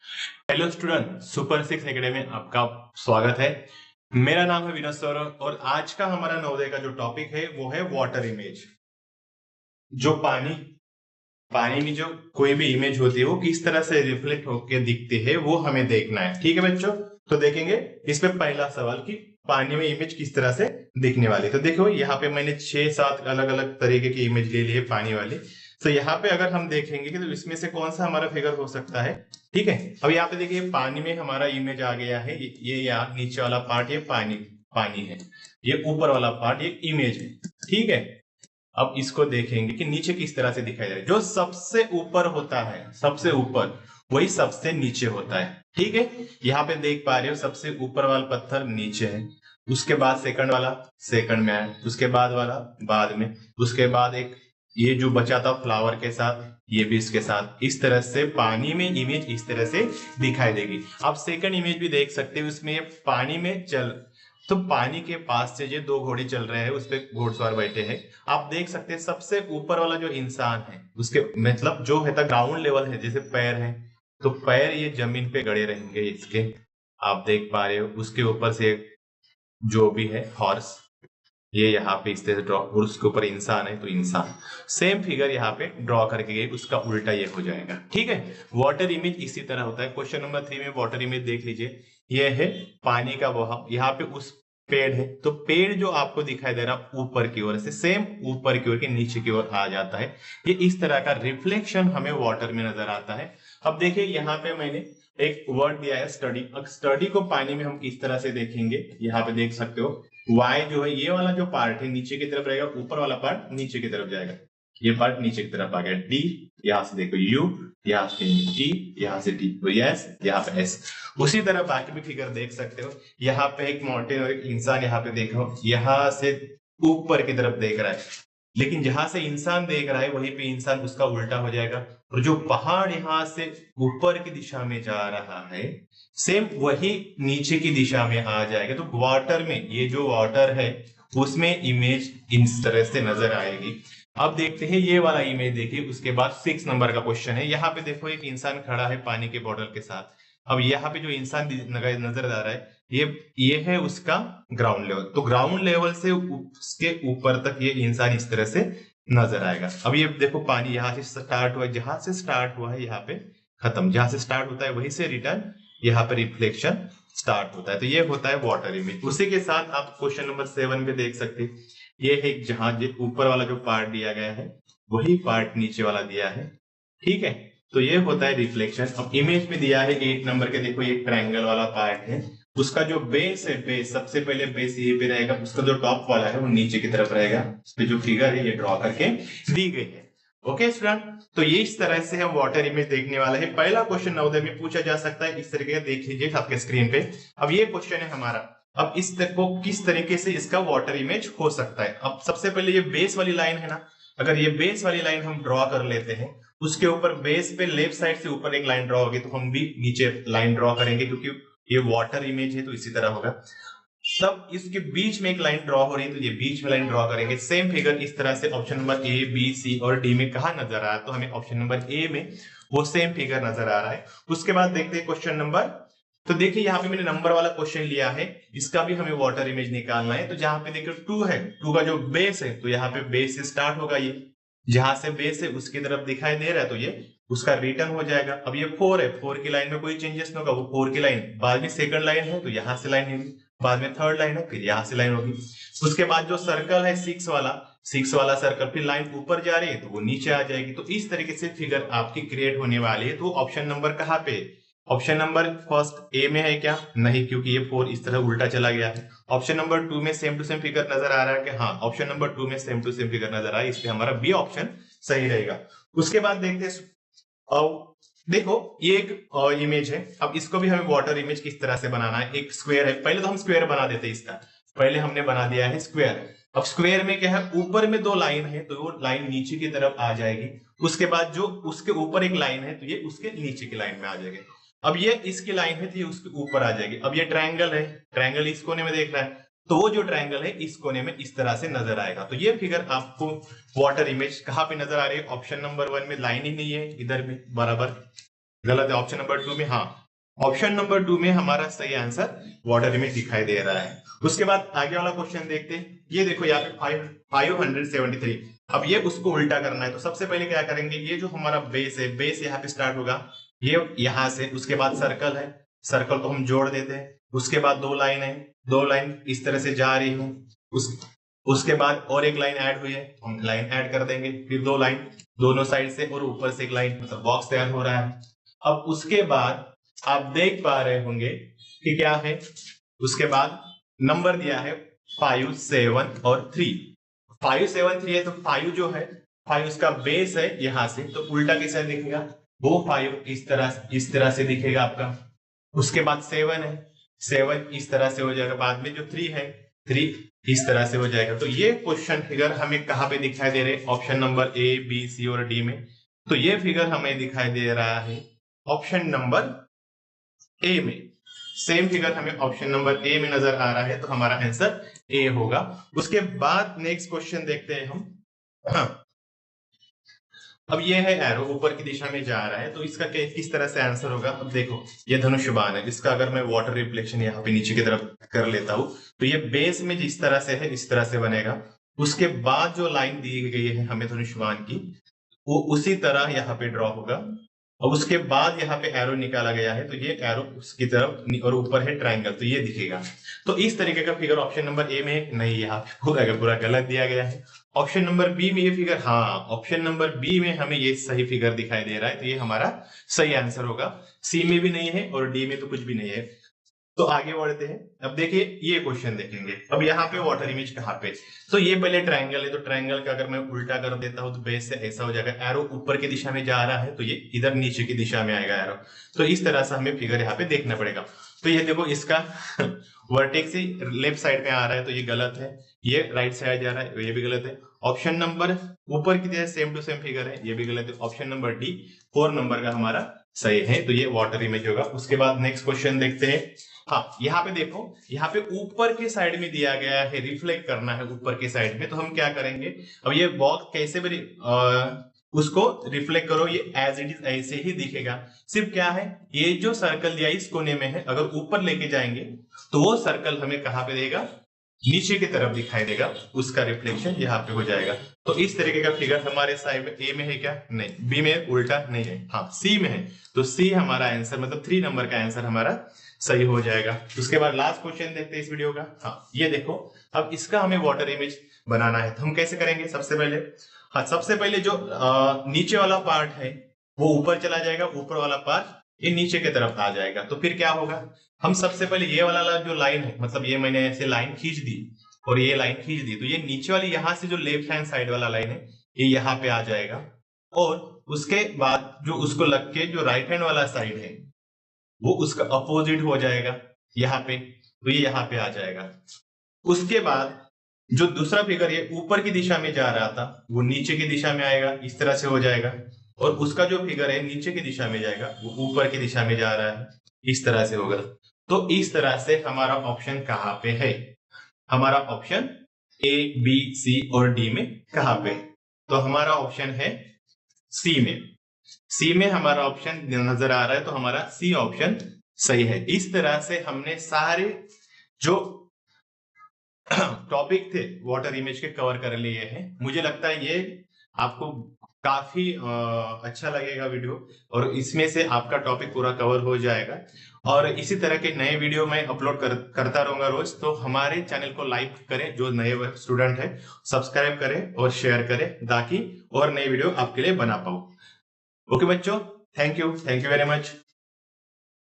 Hello student, super six academy में आपका स्वागत है। मेरा नाम है विनोद सौरभ और आज का हमारा नवोदय का जो टॉपिक है वो है वाटर इमेज। जो पानी पानी में जो कोई भी इमेज होती है वो किस तरह से रिफ्लेक्ट होकर दिखती है वो हमें देखना है। ठीक है बच्चों, तो देखेंगे इसमें पहला सवाल कि पानी में इमेज किस तरह से दिखने वाली है। तो देखो यहाँ पे मैंने 6-7 अलग अलग तरीके की इमेज ले ली है पानी वाली। तो यहाँ पे अगर हम देखेंगे कि तो इसमें से कौन सा हमारा फिगर हो सकता है। ठीक है, अब यहाँ पे देखिए पानी में हमारा इमेज आ गया है। ये यहाँ नीचे वाला पार्ट ये पानी पानी है, ये ऊपर वाला पार्ट ये इमेज है। ठीक है, अब इसको देखेंगे कि नीचे किस तरह से दिखाई दे रहा है। जो सबसे ऊपर होता है, सबसे ऊपर वही सबसे नीचे होता है। ठीक है, यहाँ पे देख पा रहे हो सबसे ऊपर वाला पत्थर नीचे है, उसके बाद सेकंड वाला सेकंड में है, उसके बाद वाला बाद में, उसके बाद एक ये जो बचा था फ्लावर के साथ ये भी इसके साथ। इस तरह से पानी में इमेज इस तरह से दिखाई देगी। आप सेकंड इमेज भी देख सकते हो, इसमें पानी में चल तो पानी के पास से ये दो घोड़े चल रहे हैं, उस पे घोड़सवार बैठे हैं। आप देख सकते हैं सबसे ऊपर वाला जो इंसान है उसके मतलब जो है ग्राउंड लेवल है, जैसे पैर है तो पैर ये जमीन पे गड़े रहेंगे इसके। आप देख पा रहे हो उसके ऊपर से जो भी है हॉर्स ये यहाँ पे इस तरह से ड्रॉ, और उसके ऊपर इंसान है तो इंसान सेम फिगर यहाँ पे ड्रॉ करके गई, उसका उल्टा ये हो जाएगा। ठीक है, वाटर इमेज इसी तरह होता है। क्वेश्चन नंबर 3 में वाटर इमेज देख लीजिए, ये है पानी का बहाव। यहाँ पे उस पेड़ है तो पेड़ जो आपको दिखाई दे रहा ऊपर की ओर से सेम ऊपर की ओर के नीचे की ओर आ जाता है। ये इस तरह का रिफ्लेक्शन हमें वाटर में नजर आता है। अब देखिए यहाँ पे मैंने एक वर्ड दिया है स्टडी। अब स्टडी को पानी में हम किस तरह से देखेंगे, यहाँ पे देख सकते हो y जो है ये वाला जो पार्ट है नीचे की तरफ रहेगा, ऊपर वाला पार्ट नीचे की तरफ जाएगा। ये पार्ट नीचे की तरफ आ गया d, यहाँ से देखो u, यहाँ से t, यहाँ से t, तो yes, यहाँ पे s। उसी तरह बाकी भी फिगर देख सकते हो। यहाँ पे एक माउंटेन और एक इंसान यहाँ पे देखो, यहाँ से ऊपर की तरफ देख रहा है, लेकिन जहां से इंसान देख रहा है वहीं पे इंसान उसका उल्टा हो जाएगा। और जो पहाड़ यहाँ से ऊपर की दिशा में जा रहा है सेम वही नीचे की दिशा में आ जाएगा। तो वाटर में ये जो वाटर है उसमें इमेज इस तरह से नजर आएगी। अब देखते हैं ये वाला इमेज, देखिए उसके बाद 6 नंबर का क्वेश्चन है। यहाँ पे देखो एक इंसान खड़ा है पानी के बॉटल के साथ। अब यहाँ पे जो इंसान नजर आ रहा है ये है उसका ग्राउंड लेवल। तो ग्राउंड लेवल से उसके ऊपर तक ये इंसान इस तरह से नजर आएगा। अब ये देखो पानी यहाँ से स्टार्ट हुआ, जहां से स्टार्ट हुआ है यहाँ पे खत्म, जहां से स्टार्ट होता है वहीं से रिटर्न यहाँ पे रिफ्लेक्शन स्टार्ट होता है। तो ये होता है वाटर इमेज। उसी के साथ आप क्वेश्चन नंबर 7 पे देख सकते हैं, ये है जहां ऊपर वाला जो पार्ट दिया गया है वही पार्ट नीचे वाला दिया है। ठीक है, तो ये होता है रिफ्लेक्शन। अब इमेज में दिया है 8 नंबर के, देखो ये ट्रायंगल वाला पार्ट है, उसका जो बेस है, बेस सबसे पहले बेस ये पे रहेगा, उसका जो टॉप वाला है वो नीचे की तरफ रहेगा। उस पे जो फिगर है ये ड्रॉ करके दी गई है। ओके स्टूडेंट, तो ये इस तरह से हम वाटर इमेज देखने वाला है। पहला क्वेश्चन नवोदय में पूछा जा सकता है, इस तरीके का देख लीजिए आपके स्क्रीन पे। अब ये क्वेश्चन है हमारा, अब इस को किस तरीके से इसका वाटर इमेज हो सकता है। अब सबसे पहले ये बेस वाली लाइन है ना, अगर ये बेस वाली लाइन हम ड्रॉ कर लेते हैं, उसके ऊपर बेस पे लेफ्ट साइड से ऊपर एक लाइन ड्रॉ होगी, तो हम भी नीचे लाइन ड्रॉ करेंगे क्योंकि ये वाटर इमेज है तो इसी तरह होगा। तब इसके बीच में एक लाइन ड्रॉ हो रही है तो ये बीच में लाइन ड्रॉ करेंगे। सेम फिगर इस तरह से option number A B C और डी में कहा नजर आ रहा है, तो हमें ऑप्शन नंबर ए में वो सेम फिगर नजर आ रहा है। उसके बाद देखते हैं क्वेश्चन नंबर, तो देखिए यहाँ पे मैंने नंबर वाला क्वेश्चन लिया है, इसका भी हमें वाटर इमेज निकालना है। तो जहां पे देखिए 2 है, 2 का जो बेस है तो यहाँ पे बेस से स्टार्ट होगा, ये जहां से बेस है उसकी तरफ दिखाई दे रहा है तो ये उसका रिटर्न हो जाएगा। अब ये 4 है, 4 की लाइन में कोई चेंजेस नहीं होगा, वो 4 की लाइन बाद में सेकंड लाइन है तो यहाँ से लाइन होगी, बाद में थर्ड लाइन है फिर यहाँ से लाइन होगी। उसके बाद जो सर्कल है 6 वाला सर्कल, फिर लाइन ऊपर जा रही है तो वो नीचे आ जाएगी। तो इस तरीके से फिगर आपकी क्रिएट होने वाली है। तो ऑप्शन नंबर कहाँ पे, ऑप्शन नंबर फर्स्ट ए में है क्या, नहीं, क्योंकि ये 4 इस तरह उल्टा चला गया है। ऑप्शन नंबर 2 में सेम टू सेम फिगर नजर आ रहा है कि हाँ, ऑप्शन नंबर 2 में सेम टू सेम फिगर नजर आ रहा है, इसलिए हमारा बी ऑप्शन सही रहेगा। उसके बाद देखते हैं, देखो ये एक इमेज है। अब इसको भी हमें वाटर इमेज किस तरह से बनाना है। एक स्क्वायर है, पहले तो हम स्क्वायर बना देते हैं इसका, पहले हमने बना दिया है स्क्वायर। अब स्क्वायर में क्या है, ऊपर में 2 लाइन है तो वो लाइन नीचे की तरफ आ जाएगी। उसके बाद जो उसके ऊपर एक लाइन है तो ये उसके नीचे की लाइन में आ जाएगी। अब ये इसकी लाइन है तो ये उसके ऊपर आ जाएगी। अब ये ट्रायंगल है, ट्रायंगल इस कोने में देख रहा है तो वो जो ट्रायंगल है इस कोने में इस तरह से नजर आएगा। तो ये फिगर आपको वाटर इमेज कहाँ पे नजर आ रही है, ऑप्शन नंबर 1 में लाइन ही नहीं है इधर में बराबर, गलत है ऑप्शन नंबर 2 में। हाँ, ऑप्शन नंबर 2 में हमारा सही आंसर वाटर इमेज दिखाई दे रहा है। उसके बाद आगे वाला क्वेश्चन देखते हैं। ये देखो यहाँ पे 573। अब ये उसको उल्टा करना है, तो सबसे पहले क्या करेंगे, ये जो हमारा बेस है, बेस यहाँ पे स्टार्ट होगा, ये यहाँ से, उसके बाद सर्कल है, सर्कल को हम जोड़ देते हैं। उसके बाद 2 लाइन है, 2 लाइन इस तरह से जा रही है, उसके बाद और एक लाइन ऐड हुई है, हम लाइन ऐड कर देंगे, फिर 2 लाइन दोनों साइड से और ऊपर से एक लाइन, मतलब बॉक्स तैयार हो रहा है। अब उसके बाद आप देख पा रहे होंगे कि क्या है, उसके बाद नंबर दिया है 5, 7 और 3। 5, 7, 3 है, तो 5 जो है, 5 उसका बेस है यहां से, तो उल्टा कैसे दिखेगा, वो 5 इस तरह से दिखेगा आपका। उसके बाद 7 है, 7 इस तरह से हो जाएगा। बाद में जो 3 है, 3 इस तरह से हो जाएगा। तो ये क्वेश्चन फिगर हमें कहां पे दिखाई दे रहे हैं, option number A, B, C और डी में। तो ये फिगर हमें दिखाई दे रहा है ऑप्शन नंबर ए में। सेम फिगर हमें ऑप्शन नंबर ए में नजर आ रहा है, तो हमारा आंसर ए होगा। उसके बाद नेक्स्ट क्वेश्चन देखते हैं हम। हाँ, अब ये है एरो ऊपर की दिशा में जा रहा है, तो इसका किस तरह से आंसर होगा। अब देखो, ये धनुष्यबाण है, इसका अगर मैं वाटर रिफ्लेक्शन यहाँ पे नीचे की तरफ कर लेता हूं, तो ये बेस में जिस तरह से है इस तरह से बनेगा। उसके बाद जो लाइन दी गई है हमें धनुष्यबाण की, वो उसी तरह यहाँ पे ड्रॉ होगा। और उसके बाद यहाँ पे एरो निकाला गया है, तो ये एरो उसकी तरफ, और ऊपर है ट्रायंगल, तो ये दिखेगा। तो इस तरीके का फिगर ऑप्शन नंबर ए में नहीं, यहाँ पे पूरा का पूरा गलत दिया गया है। ऑप्शन नंबर बी में ये फिगर, हाँ ऑप्शन नंबर बी में हमें ये सही फिगर दिखाई दे रहा है, तो ये हमारा सही आंसर होगा। सी में भी नहीं है और डी में तो कुछ भी नहीं है। तो आगे बढ़ते हैं। अब देखिए ये क्वेश्चन देखेंगे। अब यहाँ पे वाटर इमेज कहाँ पे, तो ये पहले ट्रायंगल है, तो ट्रायंगल का अगर मैं उल्टा कर देता हूं तो बेस से ऐसा हो जाएगा। एरो ऊपर की दिशा में जा रहा है, तो ये इधर नीचे की दिशा में आएगा एरो। तो इस तरह से हमें फिगर यहाँ पे देखना पड़ेगा। तो ये देखो, इसका वर्टेक्स ही लेफ्ट साइड में आ रहा है, तो ये गलत है। ये राइट साइड जा रहा है, ये भी गलत है। ऑप्शन नंबर ऊपर की तरह सेम टू सेम फिगर है, ये भी गलत है। ऑप्शन नंबर डी 4 नंबर का हमारा सही है, तो ये वाटर इमेज होगा। उसके बाद नेक्स्ट क्वेश्चन देखते हैं। हाँ, यहाँ पे देखो, यहाँ पे ऊपर के साइड में दिया गया है, रिफ्लेक्ट करना है ऊपर के साइड में, तो हम क्या करेंगे, अब ये बॉक्स कैसे भी उसको रिफ्लेक्ट करो, ये एज इट इज ऐसे ही दिखेगा। सिर्फ क्या है, ये जो सर्कल दिया इस कोने में है, अगर ऊपर लेके जाएंगे तो वो सर्कल हमें कहाँ पे देगा, नीचे की तरफ दिखाई देगा, उसका रिफ्लेक्शन यहाँ पे हो जाएगा। तो इस तरीके का फिगर हमारे साइड में ए में है क्या, नहीं, बी में उल्टा नहीं है, हाँ सी में है। तो सी हमारा आंसर, मतलब 3 नंबर का आंसर हमारा सही हो जाएगा। उसके बाद लास्ट क्वेश्चन देखते हैं इस वीडियो का। हाँ, ये देखो, अब इसका हमें वाटर इमेज बनाना है, तो हम कैसे करेंगे। सबसे पहले, हाँ सबसे पहले जो नीचे वाला पार्ट है वो ऊपर चला जाएगा, ऊपर वाला पार्ट ये नीचे की तरफ आ जाएगा। तो फिर क्या होगा, हम सबसे पहले ये वाला जो लाइन है, मतलब ये मैंने ऐसे लाइन खींच दी और ये लाइन खींच दी, तो ये नीचे वाली यहाँ से जो लेफ्ट हैंड साइड वाला लाइन है ये यहाँ पे आ जाएगा। और उसके बाद जो उसको लग के जो राइट हैंड वाला साइड है वो उसका अपोजिट हो जाएगा यहाँ पे, तो ये यहाँ पे आ जाएगा। उसके बाद जो दूसरा फिगर ये ऊपर की दिशा में जा रहा था वो नीचे की दिशा में आएगा, इस तरह से हो जाएगा। और उसका जो फिगर है नीचे की दिशा में जाएगा, वो ऊपर की दिशा में जा रहा है, इस तरह से होगा। तो इस तरह से हमारा ऑप्शन कहाँ पे है, हमारा ऑप्शन ए, बी, सी और डी में कहाँ पे, तो हमारा ऑप्शन है सी में। सी में हमारा ऑप्शन नजर आ रहा है, तो हमारा सी ऑप्शन सही है। इस तरह से हमने सारे जो टॉपिक थे वाटर इमेज के कवर कर लिए हैं। मुझे लगता है ये आपको काफी अच्छा लगेगा वीडियो, और इसमें से आपका टॉपिक पूरा कवर हो जाएगा। और इसी तरह के नए वीडियो मैं अपलोड करता रहूंगा रोज। तो हमारे चैनल को लाइक करें, जो नए स्टूडेंट है सब्सक्राइब करें और शेयर करें, ताकि और नए वीडियो आपके लिए बना पाऊं। ओके बच्चों, थैंक यू वेरी मच।